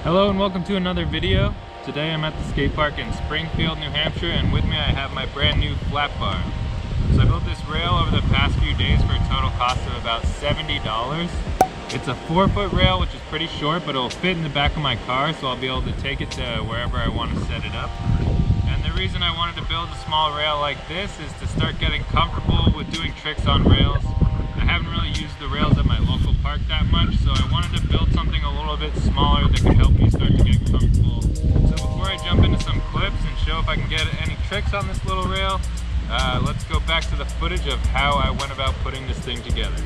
Hello and welcome to another video. Today I'm at the skate park in Springfield, New Hampshire, and with me I have my brand new flat bar. So I built this rail over the past few days for a total cost of about $70. It's a 4-foot rail, which is pretty short, but it'll fit in the back of my car, so I'll be able to take it to wherever I want to set it up. And the reason I wanted to build a small rail like this is to start getting comfortable with doing tricks on rails. I haven't really used the rails at my local park that much, so I wanted to build something a little bit smaller that could help me start to get comfortable. So before I jump into some clips and show if I can get any tricks on this little rail, let's go back to the footage of how I went about putting this thing together.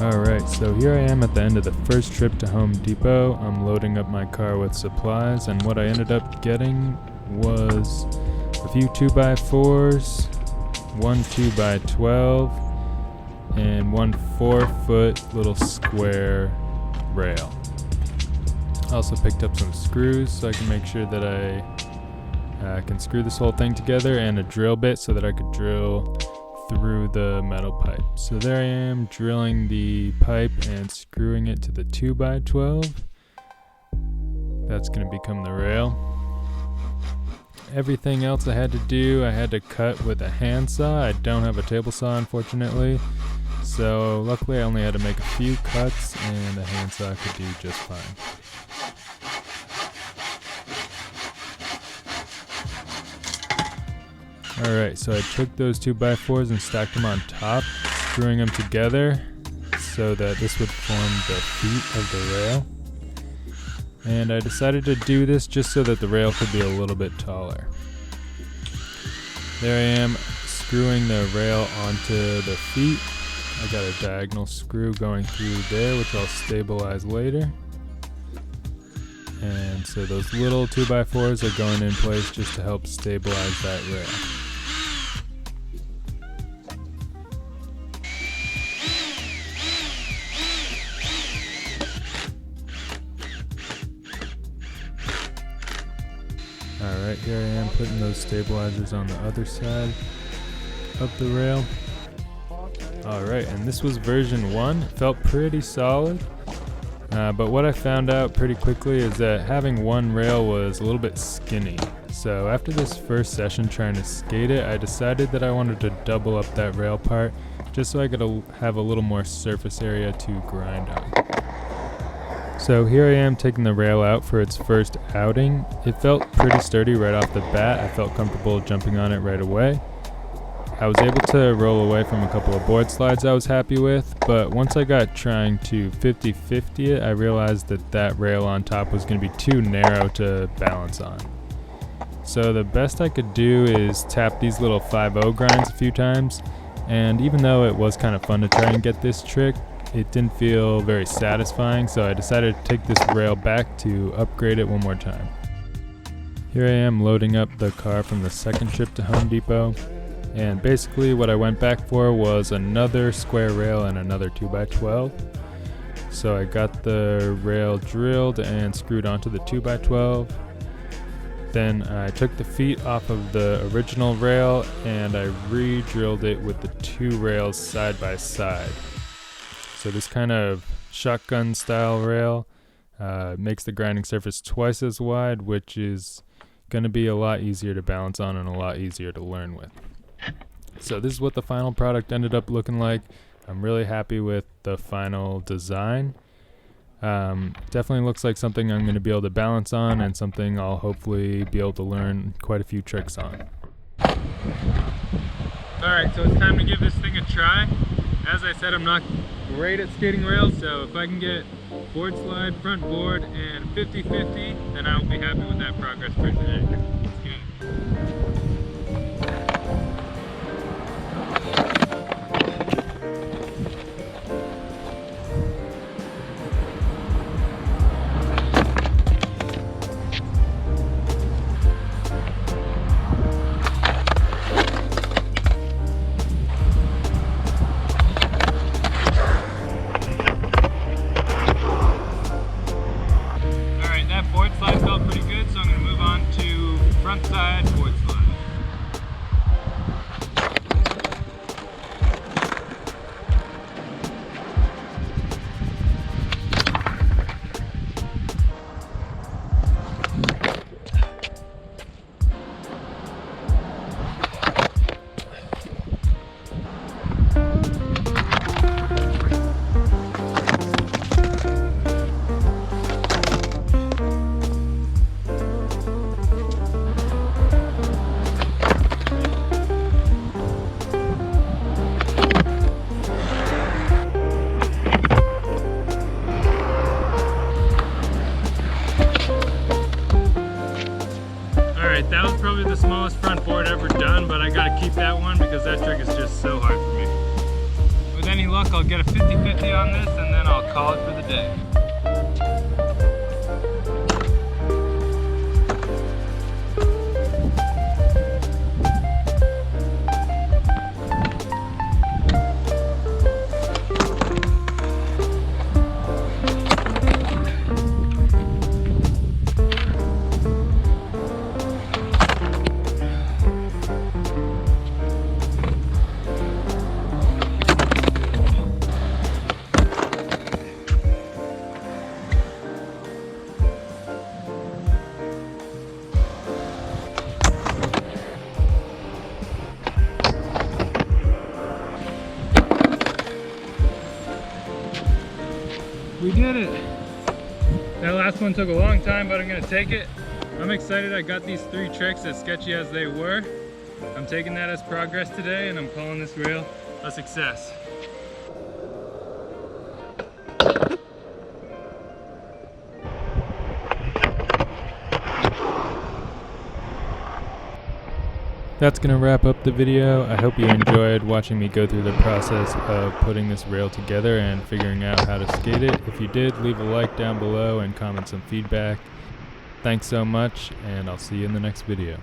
Alright, so here I am at the end of the first trip to Home Depot. I'm loading up my car with supplies, and what I ended up getting was a few 2x4s, one 2x12, and one 4-foot little square rail. I also picked up some screws so I can make sure that I can screw this whole thing together, and a drill bit so that I could drill through the metal pipe. So there I am, drilling the pipe and screwing it to the 2x12. That's going to become the rail. Everything else I had to do, I had to cut with a handsaw. I don't have a table saw, unfortunately. So luckily I only had to make a few cuts, and a handsaw could do just fine. Alright, so I took those 2x4s and stacked them on top, screwing them together so that this would form the feet of the rail. And I decided to do this just so that the rail could be a little bit taller. There I am, screwing the rail onto the feet. I got a diagonal screw going through there, which I'll stabilize later. And so those little 2x4s are going in place just to help stabilize that rail. Alright, here I am putting those stabilizers on the other side of the rail. Alright, and this was version 1. It felt pretty solid, but what I found out pretty quickly is that having one rail was a little bit skinny. So after this first session trying to skate it, I decided that I wanted to double up that rail part just so I could have a little more surface area to grind on. So here I am taking the rail out for its first outing. It felt pretty sturdy right off the bat. I felt comfortable jumping on it right away. I was able to roll away from a couple of board slides I was happy with, but once I got trying to 50-50 it, I realized that that rail on top was going to be too narrow to balance on. So the best I could do is tap these little 5-0 grinds a few times, and even though it was kind of fun to try and get this trick, it didn't feel very satisfying, so I decided to take this rail back to upgrade it one more time. Here I am loading up the car from the second trip to Home Depot, and basically what I went back for was another square rail and another 2x12. So I got the rail drilled and screwed onto the 2x12. Then I took the feet off of the original rail and I re-drilled it with the two rails side by side. So this kind of shotgun style rail makes the grinding surface twice as wide, which is going to be a lot easier to balance on and a lot easier to learn with. So this is what the final product ended up looking like. I'm really happy with the final design. Definitely looks like something I'm going to be able to balance on, and something I'll hopefully be able to learn quite a few tricks on. Alright, so it's time to give this thing a try. As I said, I'm not great at skating rails, so if I can get board slide, front board, and 50-50, then I'll be happy with that progress for today. Let's get it. Board slide felt pretty good, so I'm going to move on to front side board slide. luck, I'll get a 50-50 on this and then I'll call it for the day. We did it! That last one took a long time, but I'm gonna take it. I'm excited I got these 3 tricks, as sketchy as they were. I'm taking that as progress today, and I'm calling this rail a success. That's going to wrap up the video. I hope you enjoyed watching me go through the process of putting this rail together and figuring out how to skate it. If you did, leave a like down below and comment some feedback. Thanks so much, and I'll see you in the next video.